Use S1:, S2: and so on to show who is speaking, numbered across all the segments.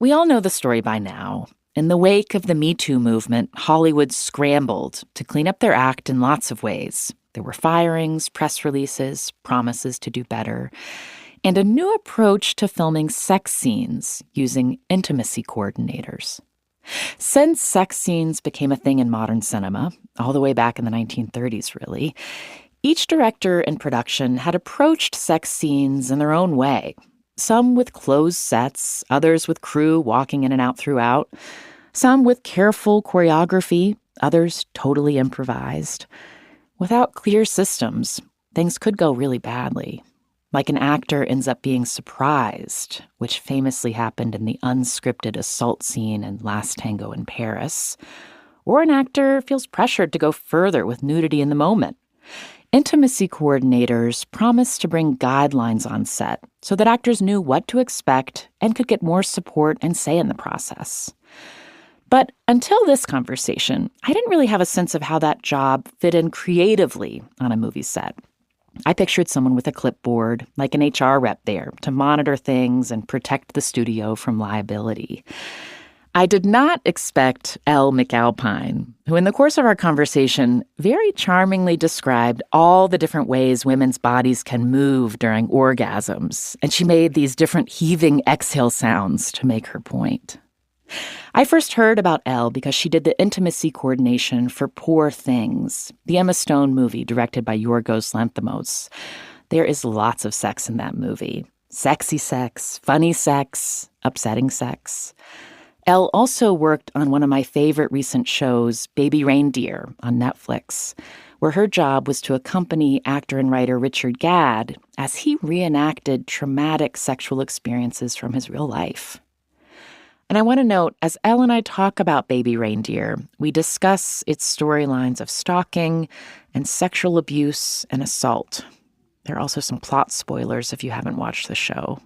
S1: We all know the story by now. In the wake of the Me Too movement, Hollywood scrambled to clean up their act in lots of ways. There were firings, press releases, promises to do better, and a new approach to filming sex scenes using intimacy coordinators. Since sex scenes became a thing in modern cinema, all the way back in the 1930s, really, each director and production had approached sex scenes in their own way. Some with closed sets, others with crew walking in and out throughout, some with careful choreography, others totally improvised. Without clear systems, things could go really badly. Like an actor ends up being surprised, which famously happened in the unscripted assault scene in Last Tango in Paris. Or an actor feels pressured to go further with nudity in the moment. Intimacy coordinators promised to bring guidelines on set so that actors knew what to expect and could get more support and say in the process. But until this conversation, I didn't really have a sense of how that job fit in creatively on a movie set. I pictured someone with a clipboard, like an HR rep there, to monitor things and protect the studio from liability. I did not expect Elle McAlpine, who in the course of our conversation very charmingly described all the different ways women's bodies can move during orgasms, and she made these different heaving exhale sounds to make her point. I first heard about Elle because she did the intimacy coordination for Poor Things, the Emma Stone movie directed by Yorgos Lanthimos. There is lots of sex in that movie. Sexy sex, funny sex, upsetting sex. Elle also worked on one of my favorite recent shows, Baby Reindeer, on Netflix, where her job was to accompany actor and writer Richard Gadd as he reenacted traumatic sexual experiences from his real life. And I want to note, as Elle and I talk about Baby Reindeer, we discuss its storylines of stalking and sexual abuse and assault. There are also some plot spoilers if you haven't watched the show.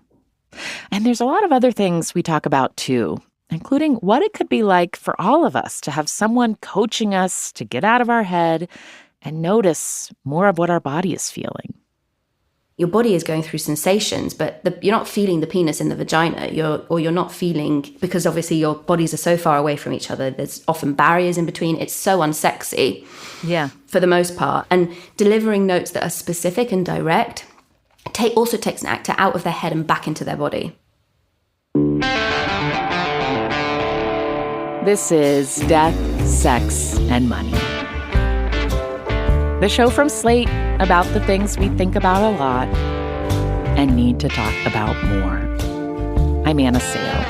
S1: And there's a lot of other things we talk about, too, including what it could be like for all of us to have someone coaching us to get out of our head and notice more of what our body is feeling.
S2: Your body is going through sensations, but you're not feeling the penis in the vagina. You're not feeling, because obviously your bodies are so far away from each other. There's often barriers in between. It's so unsexy, for the most part. And delivering notes that are specific and direct also takes an actor out of their head and back into their body.
S1: This is Death, Sex, and Money. The show from Slate about the things we think about a lot and need to talk about more. I'm Anna Sale.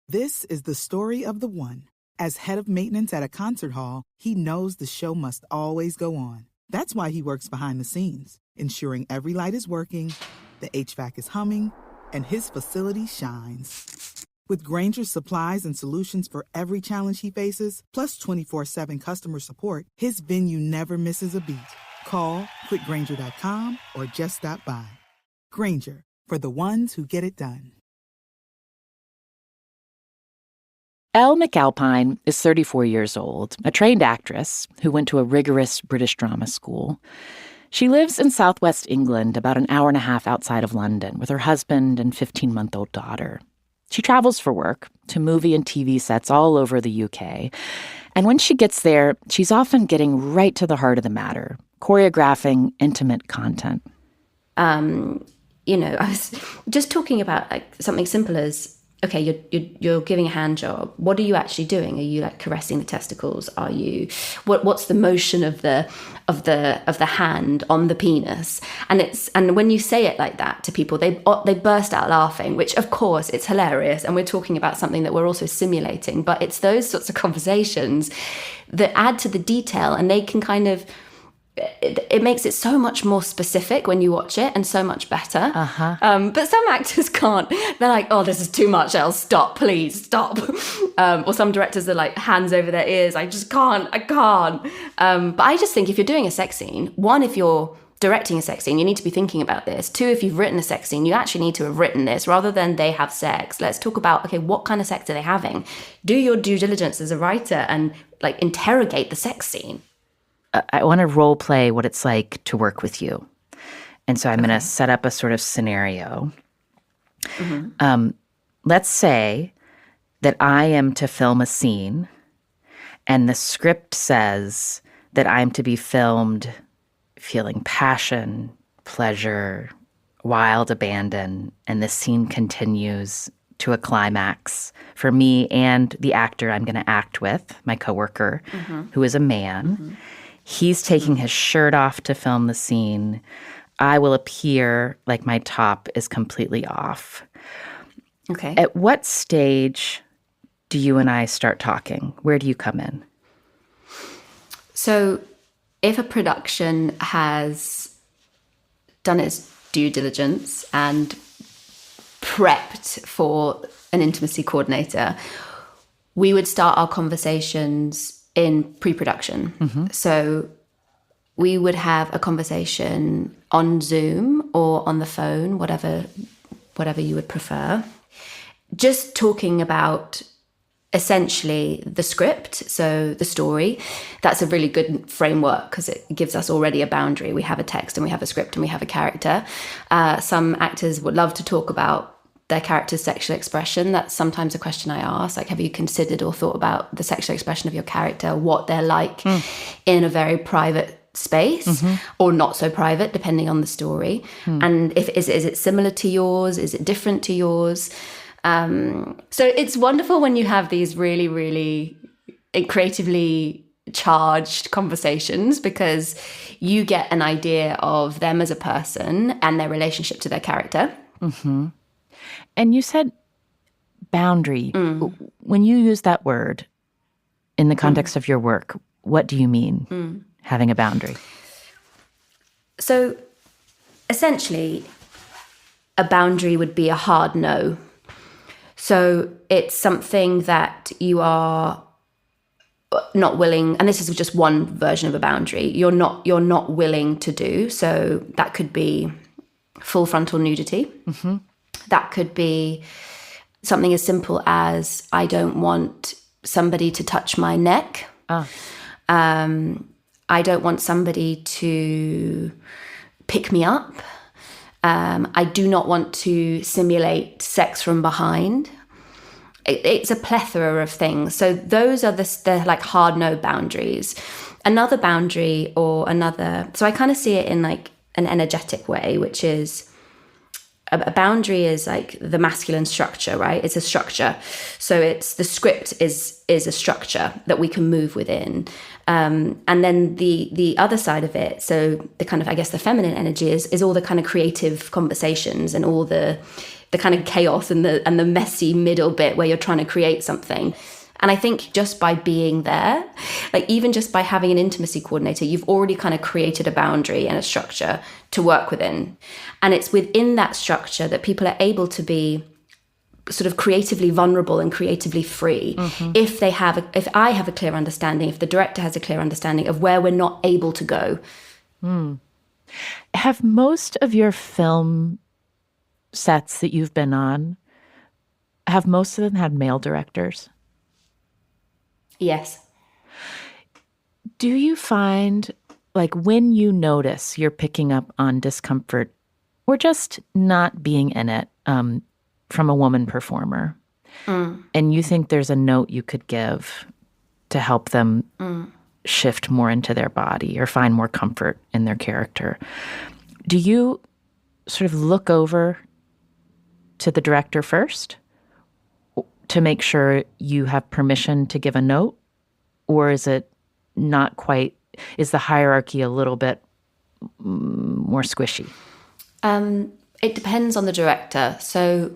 S3: This is the story of the one. As head of maintenance at a concert hall, he knows the show must always go on. That's why he works behind the scenes, ensuring every light is working, the HVAC is humming, and his facility shines. With Grainger's supplies and solutions for every challenge he faces, plus 24/7 customer support, his venue never misses a beat. Call quickgrainger.com or just stop by. Grainger, for the ones who get it done.
S1: Elle McAlpine is 34 years old, a trained actress who went to a rigorous British drama school. She lives in southwest England, about an hour and a half outside of London, with her husband and 15-month-old daughter. She travels for work to movie and TV sets all over the UK. And when she gets there, she's often getting right to the heart of the matter, choreographing intimate content.
S2: I was just talking about something simple as, okay, you're giving a hand job. What are you actually doing? Are you caressing the testicles? Are you what's the motion of the hand on the penis? And when you say it like that to people, they burst out laughing, which of course it's hilarious, and we're talking about something that we're also simulating, but it's those sorts of conversations that add to the detail, and they can kind of it makes it so much more specific when you watch it, and so much better. But some actors can't. They're like, oh, this is too much, Elle, stop, please, stop. Or some directors are like, hands over their ears, I can't. But I just think if you're doing a sex scene, one, if you're directing a sex scene, you need to be thinking about this. Two, if you've written a sex scene, you actually need to have written this rather than they have sex. Let's talk about, okay, what kind of sex are they having? Do your due diligence as a writer and interrogate the sex scene.
S1: I want to role play what it's like to work with you. And so I'm going to set up a sort of scenario. Let's say that I am to film a scene and the script says that I'm to be filmed feeling passion, pleasure, wild abandon, and the scene continues to a climax for me and the actor I'm going to act with, my coworker, who is a man. He's taking his shirt off to film the scene. I will appear like my top is completely off.
S2: Okay.
S1: At what stage do you and I start talking? Where do you come in?
S2: So if a production has done its due diligence and prepped for an intimacy coordinator, we would start our conversations in pre-production. So we would have a conversation on Zoom or on the phone, whatever you would prefer, just talking about essentially the script, so the story. That's a really good framework because it gives us already a boundary. We have a text and we have a script and we have a character. Some actors would love to talk about their character's sexual expression. That's sometimes a question I ask, like, have you considered or thought about the sexual expression of your character, what they're like in a very private space or not so private, depending on the story. And is it similar to yours? Is it different to yours? So it's wonderful when you have these really, really creatively charged conversations because you get an idea of them as a person and their relationship to their character.
S1: And you said boundary. When you use that word in the context of your work, what do you mean, having a boundary?
S2: So essentially, a boundary would be a hard no. So it's something that you are not willing, and this is just one version of a boundary, you're not willing to do. So that could be full frontal nudity. That could be something as simple as I don't want somebody to touch my neck. I don't want somebody to pick me up. I do not want to simulate sex from behind. It's a plethora of things. So those are the like hard no boundaries. Another boundary so I kind of see it in like an energetic way, which is a boundary is like the masculine structure, right? It's a structure. So it's the script is a structure that we can move within. And then the other side of it, so the kind of, I guess, the feminine energy is all the kind of creative conversations and all the kind of chaos and the messy middle bit where you're trying to create something. And I think just by being there, like even just by having an intimacy coordinator, you've already kind of created a boundary and a structure to work within. And it's within that structure that people are able to be sort of creatively vulnerable and creatively free. If I have a clear understanding, if the director has a clear understanding of where we're not able to go.
S1: Have most of your film sets that you've been on, have most of them had male directors?
S2: Yes.
S1: Do you find, like, when you notice you're picking up on discomfort or just not being in it from a woman performer, and you think there's a note you could give to help them shift more into their body or find more comfort in their character, do you sort of look over to the director first to make sure you have permission to give a note? Or is it not quite, is the hierarchy a little bit more squishy?
S2: It depends on the director. So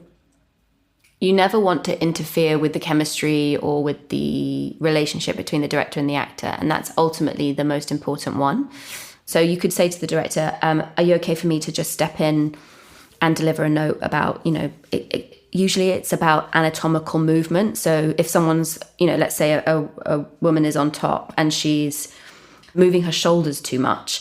S2: you never want to interfere with the chemistry or with the relationship between the director and the actor. And that's ultimately the most important one. So you could say to the director, are you okay for me to just step in and deliver a note about, usually it's about anatomical movement. So if someone's, let's say a woman is on top and she's moving her shoulders too much,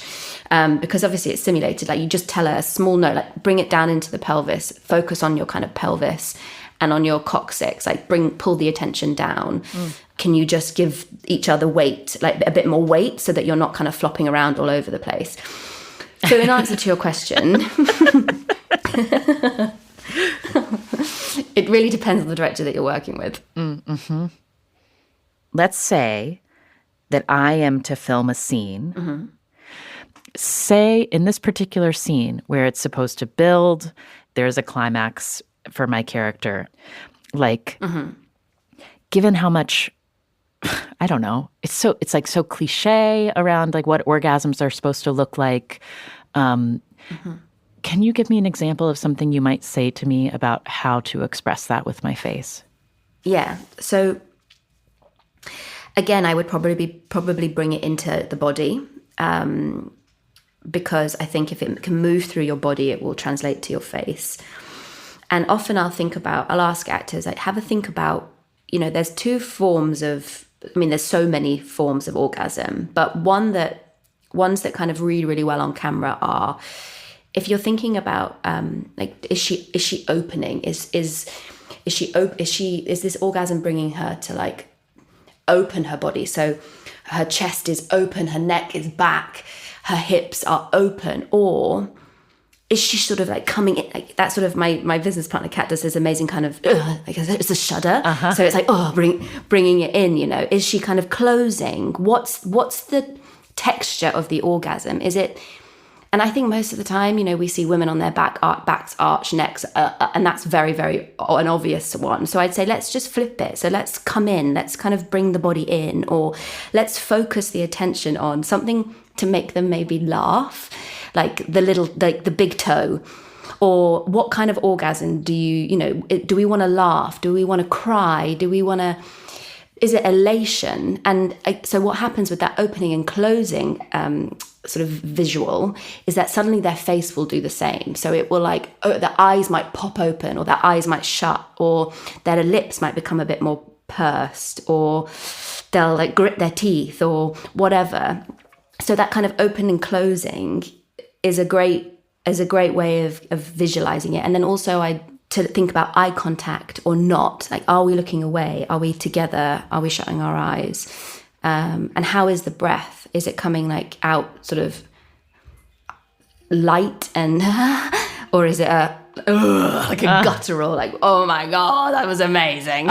S2: because obviously it's simulated, like you just tell her a small note, like bring it down into the pelvis, focus on your kind of pelvis. and on your coccyx, like pull the attention down. Can you just give each other weight, like a bit more weight, so that you're not kind of flopping around all over the place? So in answer to your question, it really depends on the director that you're working with.
S1: Mm-hmm. Let's say that I am to film a scene.
S2: Mm-hmm.
S1: Say in this particular scene where it's supposed to build, there's a climax for my character. Like, given how much, I don't know, it's like so cliche around like what orgasms are supposed to look like. Can you give me an example of something you might say to me about how to express that with my face?
S2: Yeah. So again, I would probably bring it into the body, because I think if it can move through your body, it will translate to your face. And often I'll ask actors, like, have a think about, there's two forms of, there's so many forms of orgasm, but ones that kind of read really well on camera are, if you're thinking about, like, is she opening? Is this orgasm bringing her to, like, open her body? So her chest is open, her neck is back, her hips are open, or is she sort of like coming in, like that sort of, my business partner Kat does this amazing kind of, like it's a shudder. So it's like, bringing it in, Is she kind of closing? What's the texture of the orgasm? Is it, and I think most of the time, we see women on their backs arch, necks, and that's very, very an obvious one. So I'd say, let's just flip it. So let's come in, let's kind of bring the body in, or let's focus the attention on something to make them maybe laugh, like the big toe. Or what kind of orgasm do do we want to laugh? Do we want to cry? Is it elation? And so what happens with that opening and closing sort of visual is that suddenly their face will do the same. So it will their eyes might pop open, or their eyes might shut, or their lips might become a bit more pursed, or they'll like grit their teeth or whatever. So that kind of open and closing is a great way of visualizing it. And then also to think about eye contact or not. Like, are we looking away? Are we together? Are we shutting our eyes? And how is the breath? Is it coming like out sort of light and, or is it like a guttural, like, oh my God, that was amazing.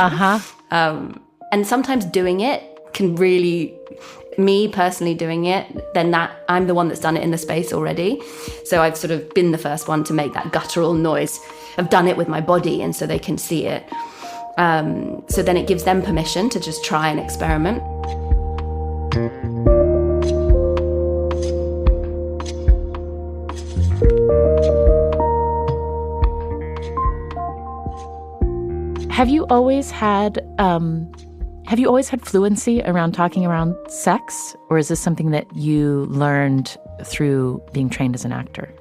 S2: And sometimes doing it can really, me personally doing it, then that I'm the one that's done it in the space already. So I've sort of been the first one to make that guttural noise. I've done it with my body, and so they can see it. So then it gives them permission to just try and experiment.
S1: Have you always had fluency around talking around sex, or is this something that you learned through being trained as an actor?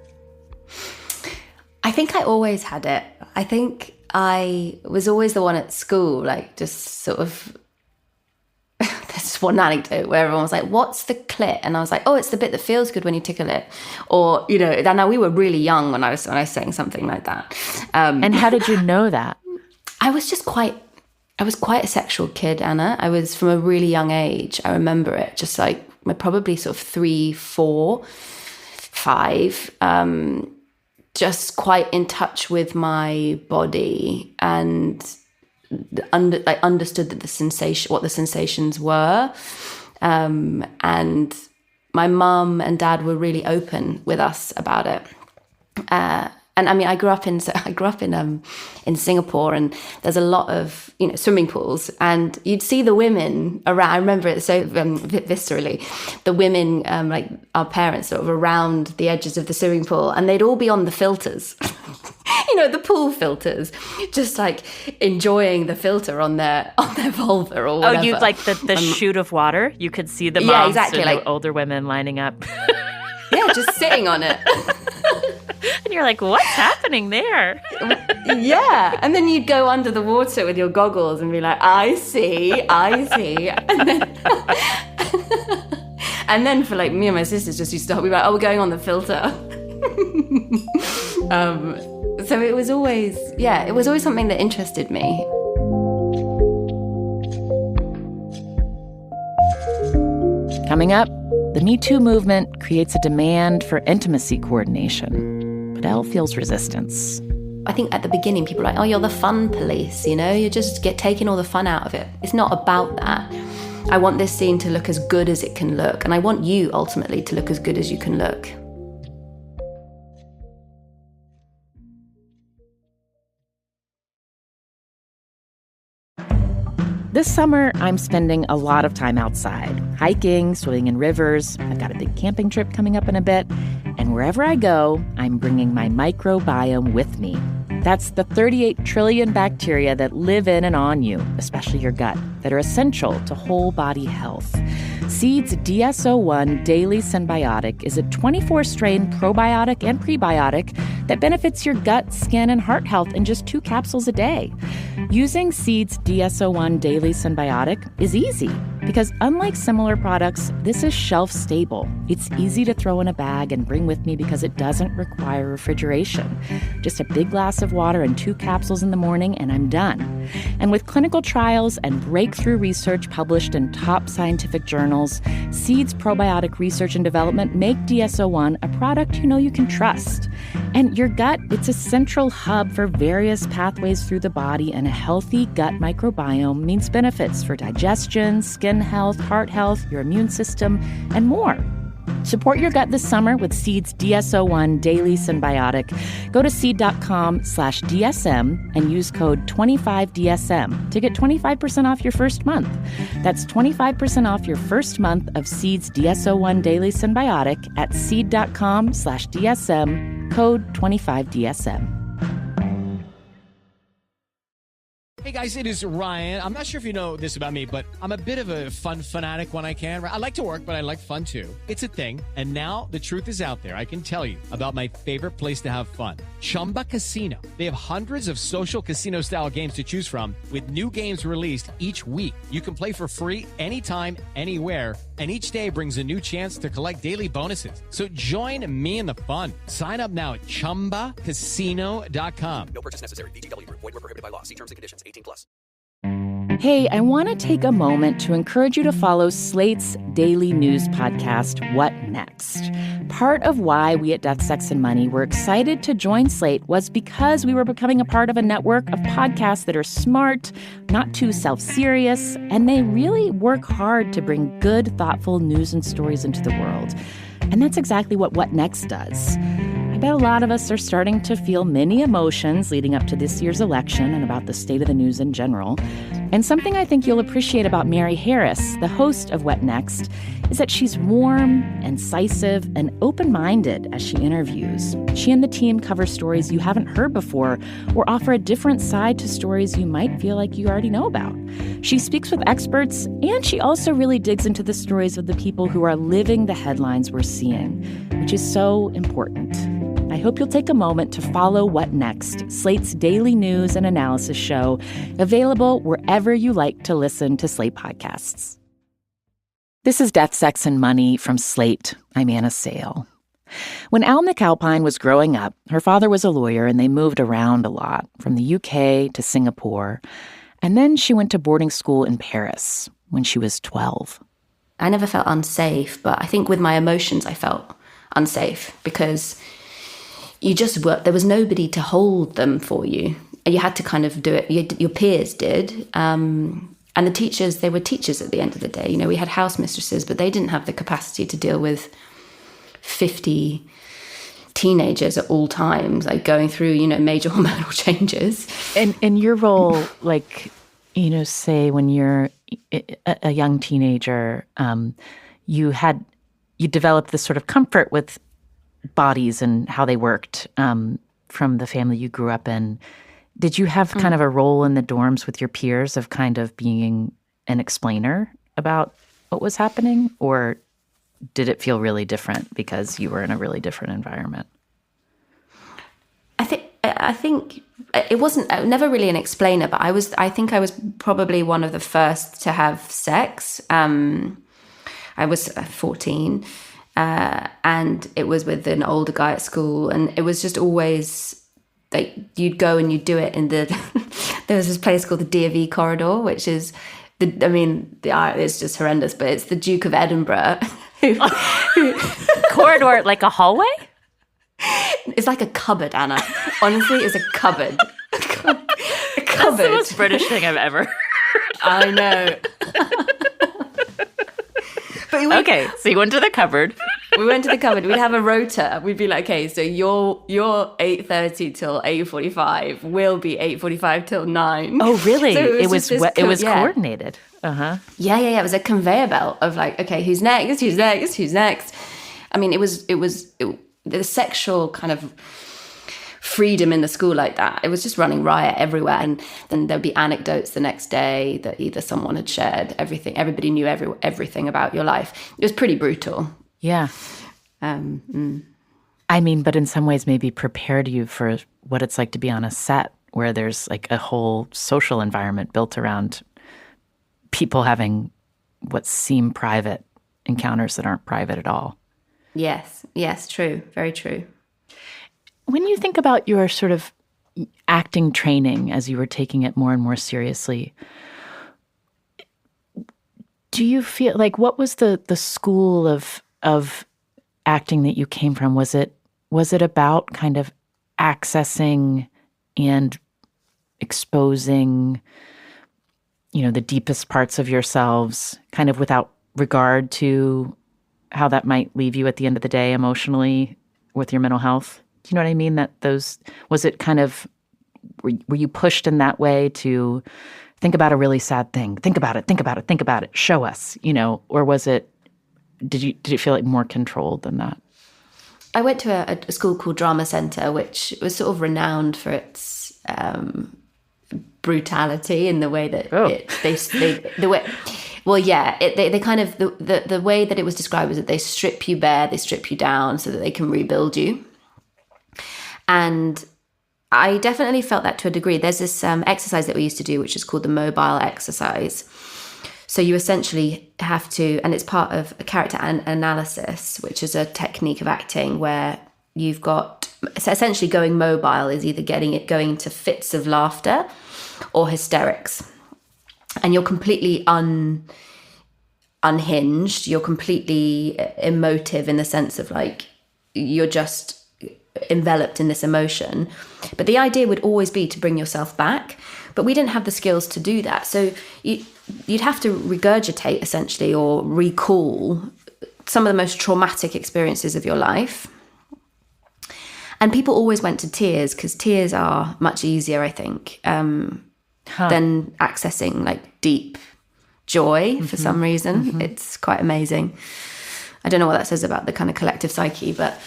S2: I think I always had it. I think I was always the one at school, like just sort of, there's one anecdote where everyone was like, what's the clit? And I was like, oh, it's the bit that feels good when you tickle it. Or, now we were really young when I was saying something like that.
S1: And how did you know that?
S2: I was quite a sexual kid, Anna. I was from a really young age. I remember it just like probably sort of 3, 4, 5, just quite in touch with my body and understood that what the sensations were. And my mum and dad were really open with us about it. And I mean, I grew up in Singapore, and there's a lot of swimming pools, and you'd see the women around. I remember it so viscerally. The women, like our parents, sort of around the edges of the swimming pool, and they'd all be on the filters, the pool filters, just like enjoying the filter on their vulva or whatever.
S1: Oh, you'd like the chute of water. You could see the moms,
S2: yeah, exactly,
S1: and
S2: like
S1: the older women lining up.
S2: Yeah, just sitting on it.
S1: And you're like, what's happening there?
S2: Yeah. And then you'd go under the water with your goggles and be like, I see. And then for like me and my sisters just used to be like, oh, we're going on the filter. So So it was always something that interested me.
S1: Coming up, the Me Too movement creates a demand for intimacy coordination, but Elle feels resistance.
S2: I think at the beginning, people are like, oh, you're the fun police, you just taking all the fun out of it. It's not about that. I want this scene to look as good as it can look, and I want you, ultimately, to look as good as you can look.
S1: This summer, I'm spending a lot of time outside, hiking, swimming in rivers. I've got a big camping trip coming up in a bit. And wherever I go, I'm bringing my microbiome with me. That's the 38 trillion bacteria that live in and on you, especially your gut, that are essential to whole body health. Seed's DS-01 Daily Synbiotic is a 24-strain probiotic and prebiotic that benefits your gut, skin, and heart health in just 2 capsules a day. Using Seed's DS-01 Daily Synbiotic is easy because unlike similar products, this is shelf-stable. It's easy to throw in a bag and bring with me because it doesn't require refrigeration. Just a big glass of water and 2 capsules in the morning, and I'm done. And with clinical trials and breakthrough research published in top scientific journals, Seed's probiotic research and development make DS-01 a product you can trust. And your gut, it's a central hub for various pathways through the body, and a healthy gut microbiome means benefits for digestion, skin health, heart health, your immune system, and more. Support your gut this summer with Seed's DS-01 Daily Synbiotic. Go to seed.com/DSM and use code 25DSM to get 25% off your first month. That's 25% off your first month of Seed's DS-01 Daily Synbiotic at seed.com/DSM, code 25DSM.
S4: Hey guys, it is Ryan. I'm not sure if you know this about me, but I'm a bit of a fun fanatic when I can. I like to work, but I like fun too. It's a thing. And now the truth is out there. I can tell you about my favorite place to have fun. Chumba Casino. They have hundreds of social casino style games to choose from with new games released each week. You can play for free anytime, anywhere. And each day brings a new chance to collect daily bonuses. So join me in the fun. Sign up now at ChumbaCasino.com.
S5: No purchase necessary. VGW. Void where prohibited by law. See terms and conditions. 18+.
S1: Hey, I want to take a moment to encourage you to follow Slate's daily news podcast, What Next? Part of why we at Death, Sex, and Money were excited to join Slate was because we were becoming a part of a network of podcasts that are smart, not too self-serious, and they really work hard to bring good, thoughtful news and stories into the world. And that's exactly what Next does. I bet a lot of us are starting to feel many emotions leading up to this year's election and about the state of the news in general. And something I think you'll appreciate about Mary Harris, the host of What Next, is that she's warm, incisive, and open-minded as she interviews. She and the team cover stories you haven't heard before or offer a different side to stories you might feel like you already know about. She speaks with experts, and she also really digs into the stories of the people who are living the headlines we're seeing, which is so important. I hope you'll take a moment to follow What Next, Slate's daily news and analysis show, available wherever you like to listen to Slate podcasts. This is Death, Sex, and Money from Slate. I'm Anna Sale. When Elle McAlpine was growing up, her father was a lawyer and they moved around a lot, from the UK to Singapore. And then she went to boarding school in Paris when she was 12.
S2: I never felt unsafe, but I think with my emotions I felt unsafe because you just were, there was nobody to hold them for you. You had to kind of do it. Your peers did. And the teachers, they were teachers at the end of the day. We had house mistresses, but they didn't have the capacity to deal with 50 teenagers at all times, like going through, major hormonal changes.
S1: And your role, say when you're a young teenager, you developed this sort of comfort with bodies and how they worked from the family you grew up in. Did you have kind of a role in the dorms with your peers of kind of being an explainer about what was happening? Or did it feel really different because you were in a really different environment?
S2: I think it wasn't never really an explainer, but I think I was probably one of the first to have sex. I was 14. And it was with an older guy at school, and it was just always like you'd go and you'd do it in the there was this place called the D&V corridor, which is it's just horrendous, but it's the Duke of Edinburgh
S1: Corridor, like a hallway?
S2: It's like a cupboard, Anna. Honestly, it's a cupboard. A cupboard.
S1: That's the most British thing I've ever heard.
S2: I know.
S1: Okay, so you went to the cupboard.
S2: We went to the cupboard. We'd have a rota. We'd be like, okay, so your 8:30 till 8:45 will be 8:45 till 9.
S1: Oh, really?
S2: So
S1: it was
S2: yeah.
S1: coordinated. Uh-huh.
S2: Yeah. It was a conveyor belt of like, okay, who's next? Who's next? Who's next? I mean, it was the sexual kind of freedom in the school like that. It was just running riot everywhere. And then there'd be anecdotes the next day that either someone had shared everything. Everybody knew everything about your life. It was pretty brutal.
S1: Yeah. I mean, but in some ways maybe prepared you for what it's like to be on a set where there's like a whole social environment built around people having what seem private encounters that aren't private at all.
S2: Yes, true. Very true.
S1: When you think about your sort of acting training as you were taking it more and more seriously, do you feel like what was the school of acting that you came from? Was it about kind of accessing and exposing, the deepest parts of yourselves, kind of without regard to how that might leave you at the end of the day emotionally with your mental health? Do you know what I mean? Was it kind of, were you pushed in that way to think about a really sad thing? Think about it, show us, or was it, did you feel like more controlled than that?
S2: I went to a school called Drama Centre, which was sort of renowned for its brutality in the way that they kind of the way that it was described was that they strip you bare, they strip you down so that they can rebuild you. And I definitely felt that to a degree. There's this exercise that we used to do, which is called the mobile exercise. So you essentially have to, and it's part of a character analysis, which is a technique of acting where you've got, so essentially going mobile is either going into fits of laughter or hysterics. And you're completely unhinged. You're completely emotive in the sense of like, you're just enveloped in this emotion. But the idea would always be to bring yourself back. But we didn't have the skills to do that. So you'd have to regurgitate essentially or recall some of the most traumatic experiences of your life. And people always went to tears because tears are much easier, I think, than accessing like deep joy for some reason. Mm-hmm. It's quite amazing. I don't know what that says about the kind of collective psyche, but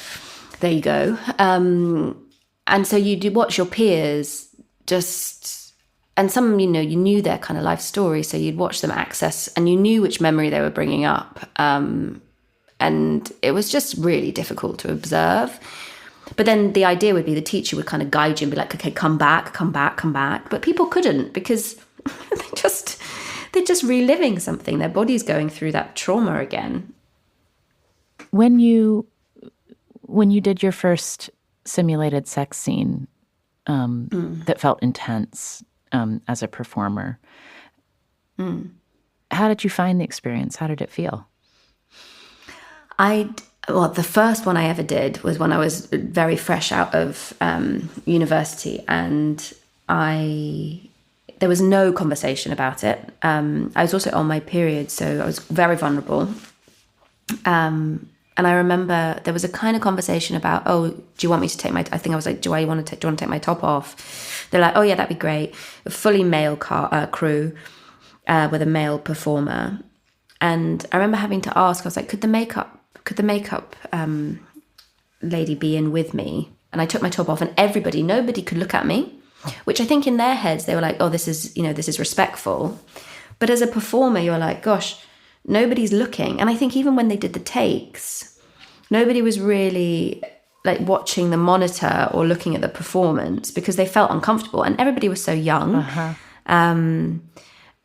S2: there you go. And so you do watch your peers just, and some, you knew their kind of life story. So you'd watch them access and you knew which memory they were bringing up. And it was just really difficult to observe. But then the idea would be the teacher would kind of guide you and be like, okay, come back. But people couldn't because they're just reliving something. Their body's going through that trauma again.
S1: When you did your first simulated sex scene that felt intense as a performer, how did you find the experience? How did it feel?
S2: The first one I ever did was when I was very fresh out of university, and there was no conversation about it. I was also on my period, so I was very vulnerable. And I remember there was a kind of conversation about, oh, do you want me to take I think I was like, do you want to take my top off? They're like, oh yeah, that'd be great. A fully male crew with a male performer. And I remember having to ask, I was like, could the makeup lady be in with me? And I took my top off and nobody could look at me, which I think in their heads, they were like, oh, this is respectful. But as a performer, you're like, gosh, nobody's looking. And I think even when they did the takes, nobody was really like watching the monitor or looking at the performance because they felt uncomfortable and everybody was so young. Uh-huh.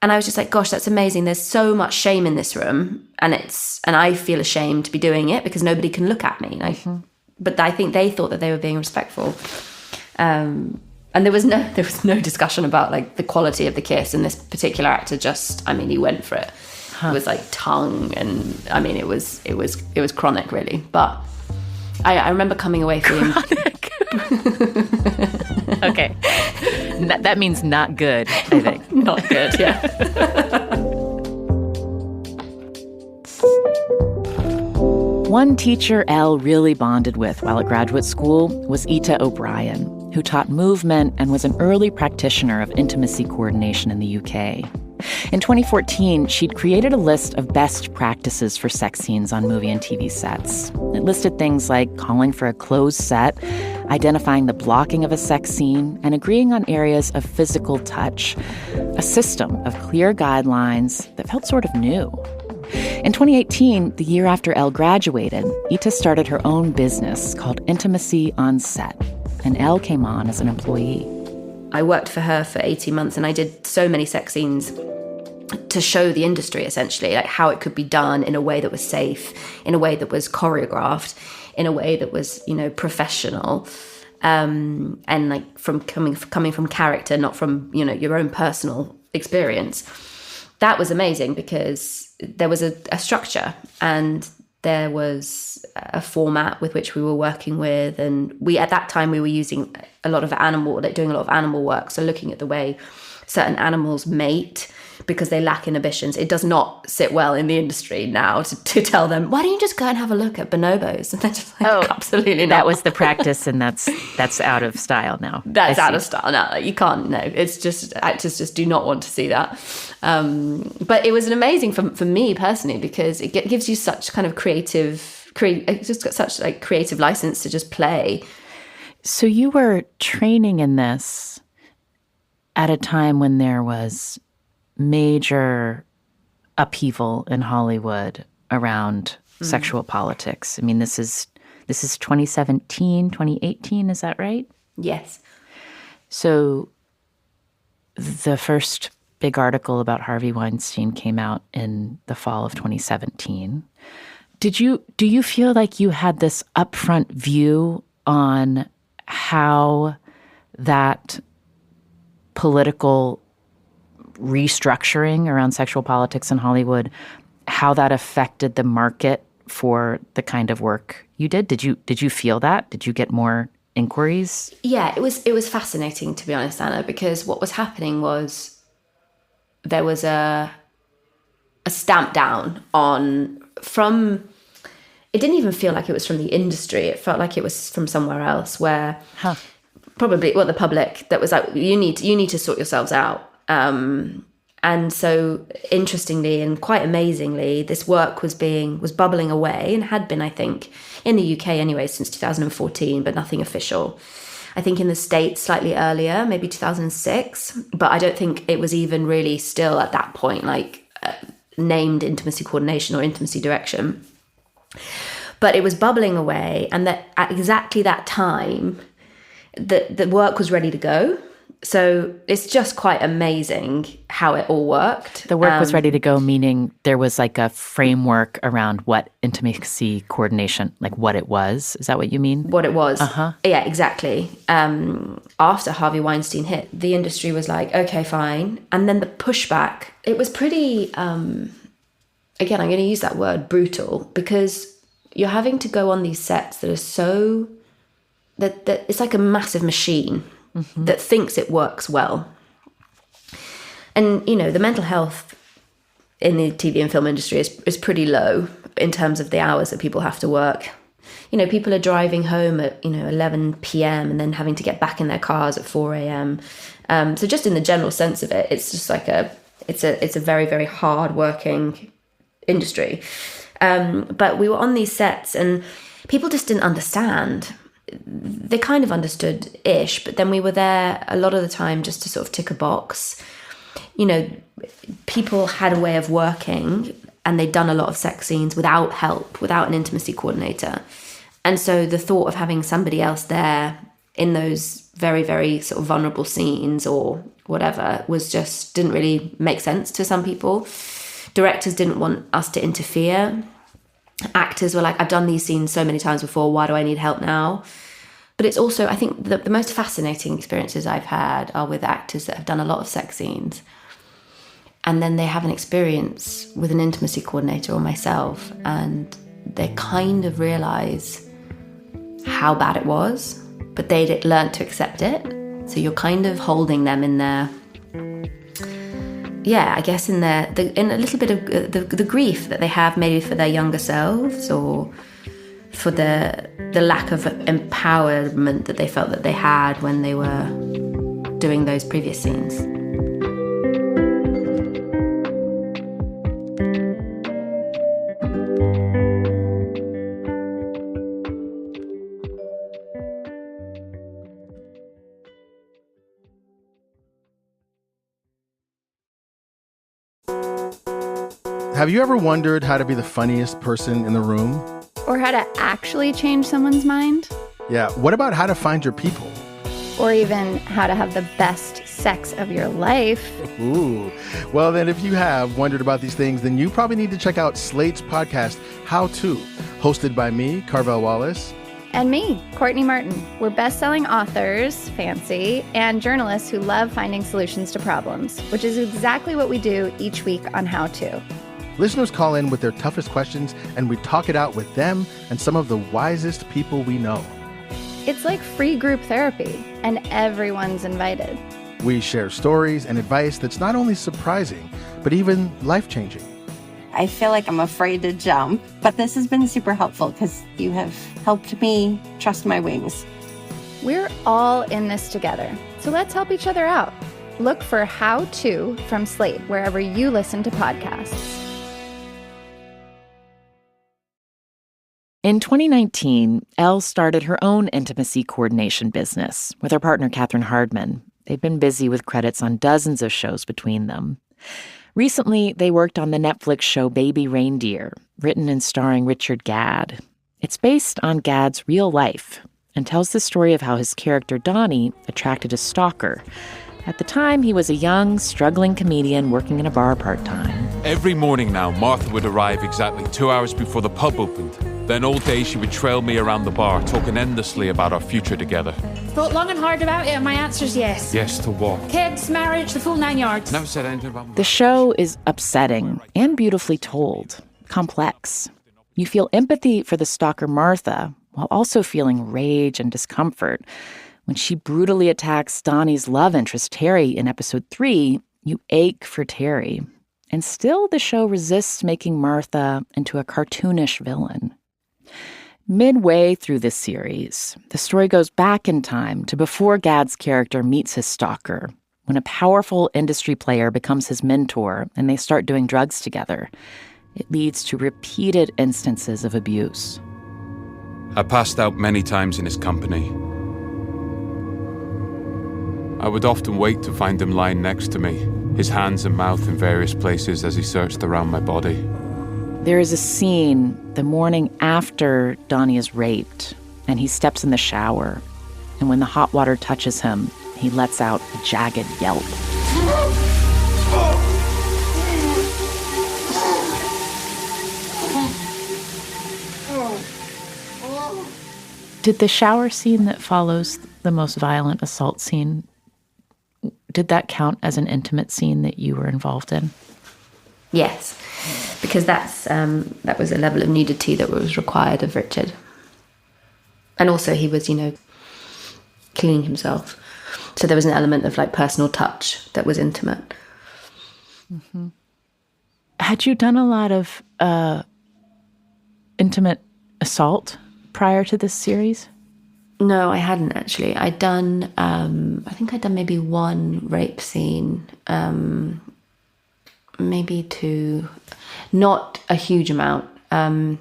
S2: And I was just like, gosh, that's amazing. There's so much shame in this room. And I feel ashamed to be doing it because nobody can look at me. But I think they thought that they were being respectful. And there was no discussion about like the quality of the kiss. And this particular actor he went for it. It was like tongue, and I mean, it was chronic, really. But I remember coming away feeling
S1: chronic. Okay, that means not good. I think
S2: not good. Yeah.
S1: One teacher Elle really bonded with while at graduate school was Ita O'Brien, who taught movement and was an early practitioner of intimacy coordination in the UK. In 2014, she'd created a list of best practices for sex scenes on movie and TV sets. It listed things like calling for a closed set, identifying the blocking of a sex scene, and agreeing on areas of physical touch, a system of clear guidelines that felt sort of new. In 2018, the year after Elle graduated, Ita started her own business called Intimacy on Set, and Elle came on as an employee.
S2: I worked for her for 18 months, and I did so many sex scenes to show the industry, essentially, like how it could be done in a way that was safe, in a way that was choreographed, in a way that was, professional, and like coming from character, not from, your own personal experience. That was amazing because there was a structure and there was a format with which we were working with. And at that time, we were using doing a lot of animal work. So looking at the way certain animals mate because they lack inhibitions. It does not sit well in the industry now to tell them, why don't you just go and have a look at bonobos? And they're just like, absolutely not.
S1: That was the practice, and that's out of style now.
S2: That's out of style now. You can't, no. It's just, actors just do not want to see that. But it was an amazing for me personally, because it gives you such kind of it's just got such like creative license to just play.
S1: So you were training in this at a time when there was major upheaval in Hollywood around sexual politics. I mean, this is 2017, 2018, is that right?
S2: Yes. So
S1: the first big article about Harvey Weinstein came out in the fall of 2017. Do you feel like you had this upfront view on how that political restructuring around sexual politics in Hollywood, how that affected the market for the kind of work you did? Did you feel that? Did you get more inquiries?
S2: Yeah, it was fascinating, to be honest, Anna, because what was happening was there was a stamp down from. It didn't even feel like it was from the industry. It felt like it was from somewhere else, where probably the public that was like, you need to sort yourselves out. And so interestingly and quite amazingly, this work was bubbling away, and had been, I think, in the UK anyway, since 2014, but nothing official. I think in the States slightly earlier, maybe 2006, but I don't think it was even really still at that point, like named intimacy coordination or intimacy direction. But it was bubbling away, and that at exactly that time, the work was ready to go. So it's just quite amazing how it all worked.
S1: The work was ready to go, meaning there was like a framework around what intimacy coordination, like what it was. Is that what you mean?
S2: What it was. Yeah, exactly. After Harvey Weinstein hit, the industry was like, okay, fine. And then the pushback, it was pretty, again, I'm going to use that word, brutal, because you're having to go on these sets that are so, that it's like a massive machine. Mm-hmm. That thinks it works well. And, the mental health in the TV and film industry is pretty low in terms of the hours that people have to work. People are driving home at, 11 p.m. and then having to get back in their cars at 4 a.m. So just in the general sense of it, it's just like it's a very, very hard working industry. But we were on these sets and people just didn't understand. They kind of understood-ish, but then we were there a lot of the time just to sort of tick a box. People had a way of working, and they'd done a lot of sex scenes without help, without an intimacy coordinator. And so the thought of having somebody else there in those very, very sort of vulnerable scenes or whatever didn't really make sense to some people. Directors didn't want us to interfere. Actors were like, I've done these scenes so many times before, why do I need help now? But it's also, I think, the most fascinating experiences I've had are with actors that have done a lot of sex scenes. And then they have an experience with an intimacy coordinator or myself, and they kind of realize how bad it was, but they'd learned to accept it. So you're kind of holding them in their, I guess in a little bit of the grief that they have maybe for their younger selves, or for the lack of empowerment that they felt that they had when they were doing those previous scenes.
S6: Have you ever wondered how to be the funniest person in the room?
S7: Or how to actually change someone's mind?
S6: Yeah, what about how to find your people?
S7: Or even how to have the best sex of your life?
S6: Ooh. Well, then if you have wondered about these things, then you probably need to check out Slate's podcast, How To, hosted by me, Carvel Wallace.
S7: And me, Courtney Martin. We're best-selling authors, fancy, and journalists who love finding solutions to problems, which is exactly what we do each week on How To.
S6: Listeners call in with their toughest questions, and we talk it out with them and some of the wisest people we know.
S7: It's like free group therapy, and everyone's invited.
S6: We share stories and advice that's not only surprising, but even life-changing.
S8: I feel like I'm afraid to jump, but this has been super helpful because you have helped me trust my wings.
S7: We're all in this together, so let's help each other out. Look for How To from Slate wherever you listen to podcasts.
S1: In 2019, Elle started her own intimacy coordination business with her partner, Catherine Hardman. They've been busy with credits on dozens of shows between them. Recently, they worked on the Netflix show Baby Reindeer, written and starring Richard Gadd. It's based on Gadd's real life and tells the story of how his character Donnie attracted a stalker. At the time, he was a young, struggling comedian working in a bar part-time.
S9: Every morning now, Martha would arrive exactly 2 hours before the pub opened. Then all day she would trail me around the bar, talking endlessly about our future together.
S10: Thought long and hard about it, and my answer's yes.
S9: Yes to what?
S10: Kids, marriage, the full 9 yards.
S9: Never said anything about
S1: The show is upsetting and beautifully told, complex. You feel empathy for the stalker Martha, while also feeling rage and discomfort. When she brutally attacks Donnie's love interest, Terry, in episode 3, you ache for Terry. And still the show resists making Martha into a cartoonish villain. Midway through this series, the story goes back in time to before Gadd's character meets his stalker, when a powerful industry player becomes his mentor and they start doing drugs together. It leads to repeated instances of abuse.
S9: I passed out many times in his company. I would often wait to find him lying next to me, his hands and mouth in various places as he searched around my body.
S1: There is a scene the morning after Donnie is raped, and he steps in the shower. And when the hot water touches him, he lets out a jagged yelp. Did the shower scene that follows the most violent assault scene, did that count as an intimate scene that you were involved in?
S2: Yes, because that was a level of nudity that was required of Richard. And also he was, cleaning himself. So there was an element of personal touch that was intimate.
S1: Mm-hmm. Had you done a lot of intimate assault prior to this series?
S2: No, I hadn't actually. I think I'd done maybe one rape scene, maybe two, not a huge amount. And,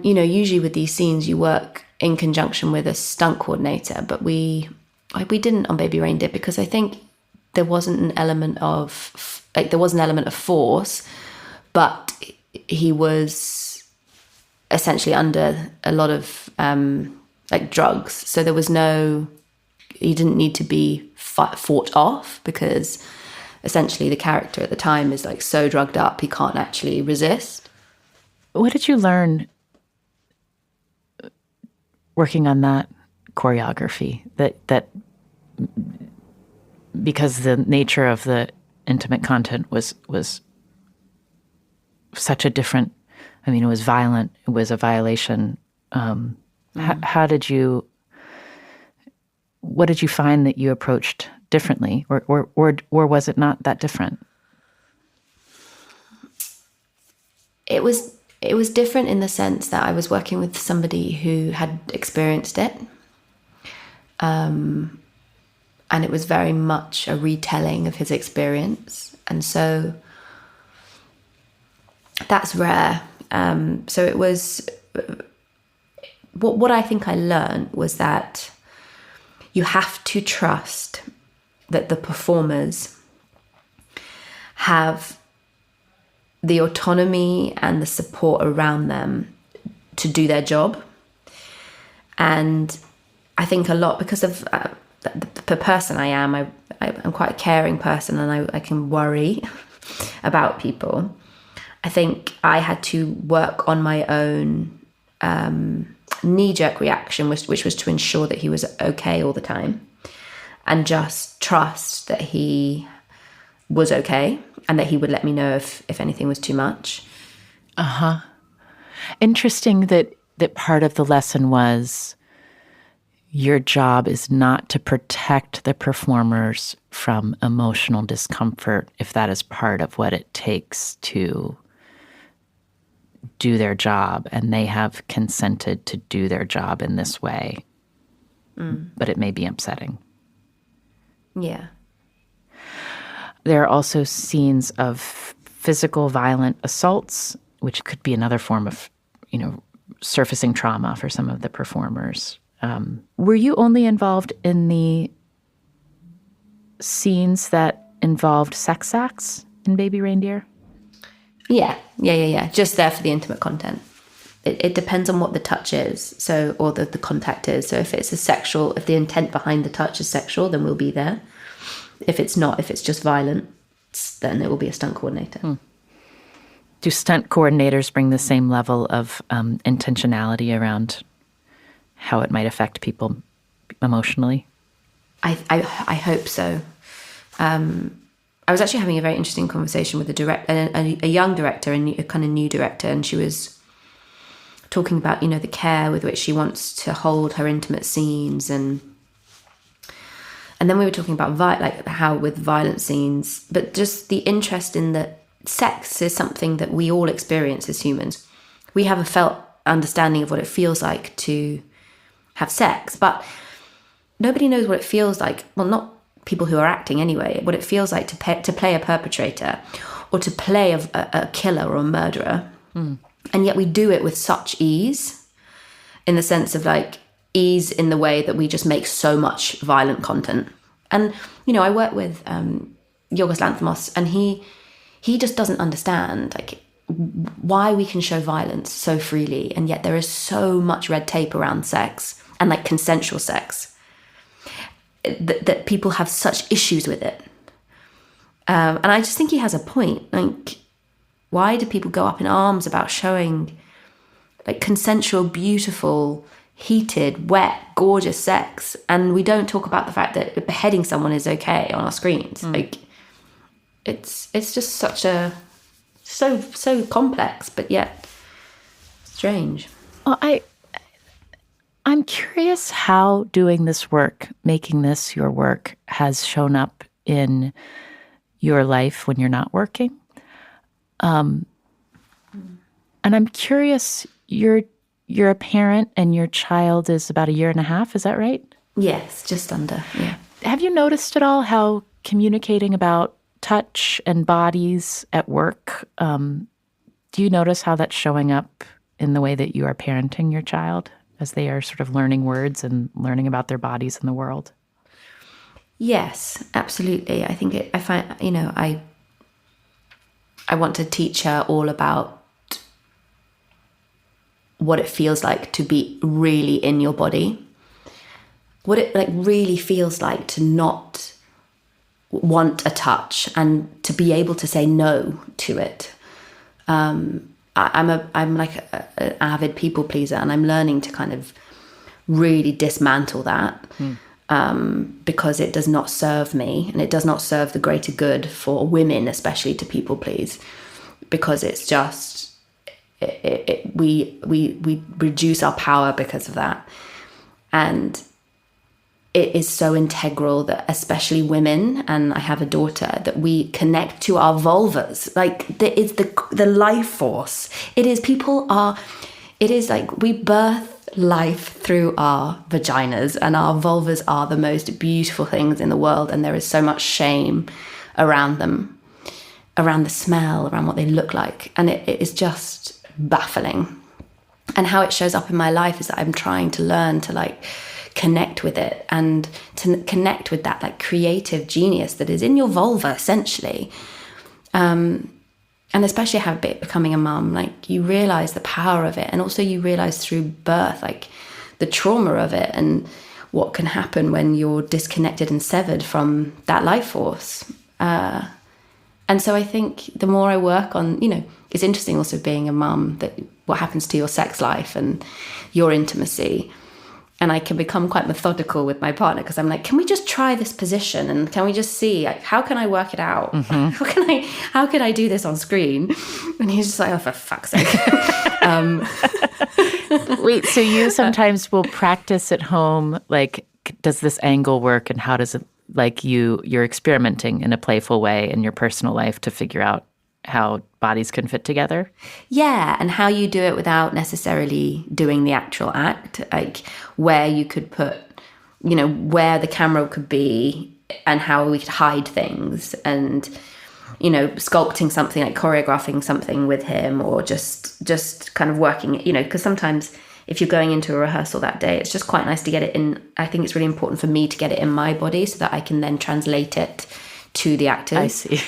S2: usually with these scenes you work in conjunction with a stunt coordinator, but we didn't on Baby Reindeer because I think there wasn't an element of, force, but he was essentially under a lot of drugs. So there was he didn't need to be fought off because essentially the character at the time is so drugged up he can't actually resist.
S1: What did you learn working on that choreography, that because the nature of the intimate content was such a different, I mean, it was violent, it was a violation. What did you find that you approached differently, or was it not that different?
S2: It was different in the sense that I was working with somebody who had experienced it. And it was very much a retelling of his experience. And so that's rare. So it was, what I think I learned was that you have to trust that the performers have the autonomy and the support around them to do their job. And I think a lot because of the person I am, I'm quite a caring person, and I can worry about people. I think I had to work on my own knee-jerk reaction, which was to ensure that he was okay all the time, and just trust that he was okay and that he would let me know if anything was too much.
S1: Interesting that part of the lesson was your job is not to protect the performers from emotional discomfort if that is part of what it takes to do their job, and they have consented to do their job in this way. But it may be upsetting.
S2: Yeah.
S1: There are also scenes of physical violent assaults, which could be another form of, surfacing trauma for some of the performers. Were you only involved in the scenes that involved sex acts in Baby Reindeer?
S2: Yeah. Just there for the intimate content. It depends on what the touch is, or the contact is. So if it's if the intent behind the touch is sexual, then we'll be there. If it's not, if it's just violent, then it will be a stunt coordinator. Do
S1: stunt coordinators bring the same level of intentionality around how it might affect people emotionally?
S2: I hope so. I was actually having a very interesting conversation with a young director, a kind of new director, and she was talking about, the care with which she wants to hold her intimate scenes, and then we were talking about how with violent scenes, but just the interest in that sex is something that we all experience as humans. We have a felt understanding of what it feels like to have sex, but nobody knows what it feels like. Well, not people who are acting anyway. What it feels like to play a perpetrator, or to play a killer or a murderer, and yet we do it with such ease, in the sense of ease in the way that we just make so much violent content. And I work with Yorgos Lanthimos, and he just doesn't understand why we can show violence so freely, and yet there is so much red tape around sex and consensual sex, that people have such issues with it. And I just think he has a point. Why do people go up in arms about showing consensual, beautiful, heated, wet, gorgeous sex, and we don't talk about the fact that beheading someone is okay on our screens? It's just such a so complex, but yet strange.
S1: Well, I'm curious how doing this work, making this your work, has shown up in your life when you're not working. And I'm curious, you're a parent and your child is about 1.5 years, is that right?
S2: Yes, just under, yeah.
S1: Have you noticed at all how communicating about touch and bodies at work, do you notice how that's showing up in the way that you are parenting your child as they are sort of learning words and learning about their bodies in the world?
S2: Yes, absolutely. I think I find, I want to teach her all about what it feels like to be really in your body, what it really feels like to not want a touch and to be able to say no to it. I'm an avid people pleaser, and I'm learning to kind of really dismantle that because it does not serve me, and it does not serve the greater good for women, especially to people please, because it's just we reduce our power because of that. And it is so integral that especially women, and I have a daughter, that we connect to our vulvas. Like it's the life force. It is like we birth life through our vaginas, and our vulvas are the most beautiful things in the world, and there is so much shame around them, around the smell, around what they look like, and it is just baffling. And how it shows up in my life is that I'm trying to learn to like connect with it, and to connect with that like creative genius that is in your vulva essentially. And especially becoming a mum, like you realize the power of it, and also you realize through birth like the trauma of it and what can happen when you're disconnected and severed from that life force. And so I think the more I work on, it's interesting also being a mum, that what happens to your sex life and your intimacy. And I can become quite methodical with my partner, because I'm like, can we just try this position? And can we just see, like, how can I work it out? How can I do this on screen? And he's just like, oh, for fuck's sake.
S1: Wait, so you sometimes will practice at home, like, does this angle work? And how does it, like, you're experimenting in a playful way in your personal life to figure out how bodies can fit together?
S2: Yeah, and how you do it without necessarily doing the actual act, like where you could put, where the camera could be and how we could hide things, and, sculpting something, like choreographing something with him, or just kind of working, because sometimes if you're going into a rehearsal that day, it's just quite nice to get it in. I think it's really important for me to get it in my body so that I can then translate it to the actors.
S1: I see.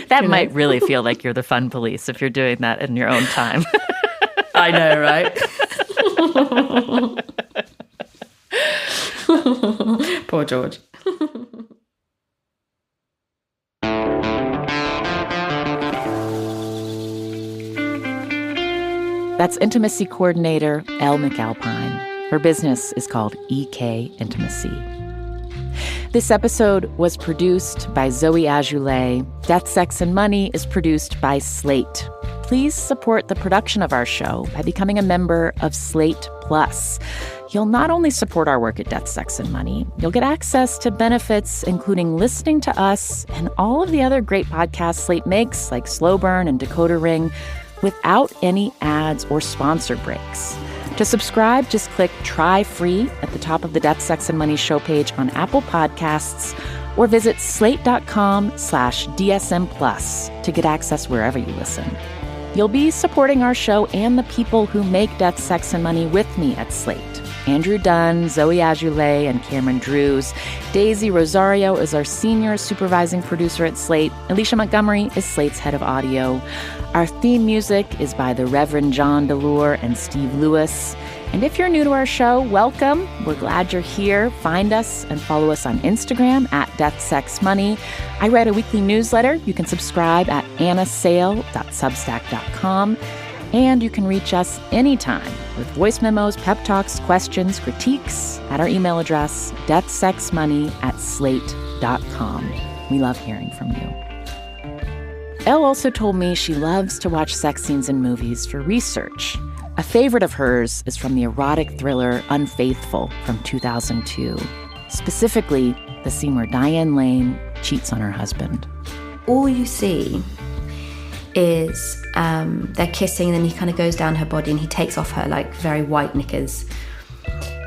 S1: That might really feel like you're the fun police if you're doing that in your own time.
S2: I know, right? Poor George.
S1: That's intimacy coordinator Elle McAlpine. Her business is called EK Intimacy. This episode was produced by Zoe Azulay. Death, Sex, and Money is produced by Slate. Please support the production of our show by becoming a member of Slate Plus. You'll not only support our work at Death, Sex, and Money, you'll get access to benefits including listening to us and all of the other great podcasts Slate makes, like Slow Burn and Decoder Ring, without any ads or sponsor breaks. To subscribe, just click Try Free at the top of the Death, Sex, and Money show page on Apple Podcasts, or visit slate.com/DSM Plus to get access wherever you listen. You'll be supporting our show and the people who make Death, Sex, and Money with me at Slate. Andrew Dunn, Zoe Azulay, and Cameron Drews. Daisy Rosario is our senior supervising producer at Slate. Alicia Montgomery is Slate's head of audio. Our theme music is by the Reverend John DeLure and Steve Lewis. And if you're new to our show, welcome. We're glad you're here. Find us and follow us on Instagram at Death, Sex, Money. I write a weekly newsletter. You can subscribe at annasale.substack.com. And you can reach us anytime with voice memos, pep talks, questions, critiques at our email address, deathsexmoney@slate.com. We love hearing from you. Elle also told me she loves to watch sex scenes in movies for research. A favorite of hers is from the erotic thriller Unfaithful from 2002. Specifically, the scene where Diane Lane cheats on her husband.
S2: All you see is they're kissing, and then he kind of goes down her body and he takes off her like very white knickers.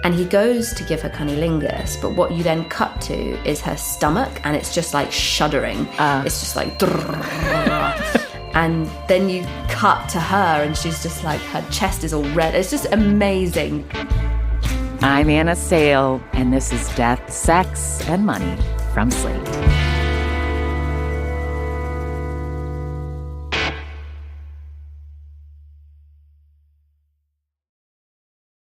S2: And he goes to give her cunnilingus, but what you then cut to is her stomach, and it's just like shuddering. It's just like... And then you cut to her, and she's just like, her chest is all red. It's just amazing.
S1: I'm Anna Sale, and this is Death, Sex, and Money from Slate.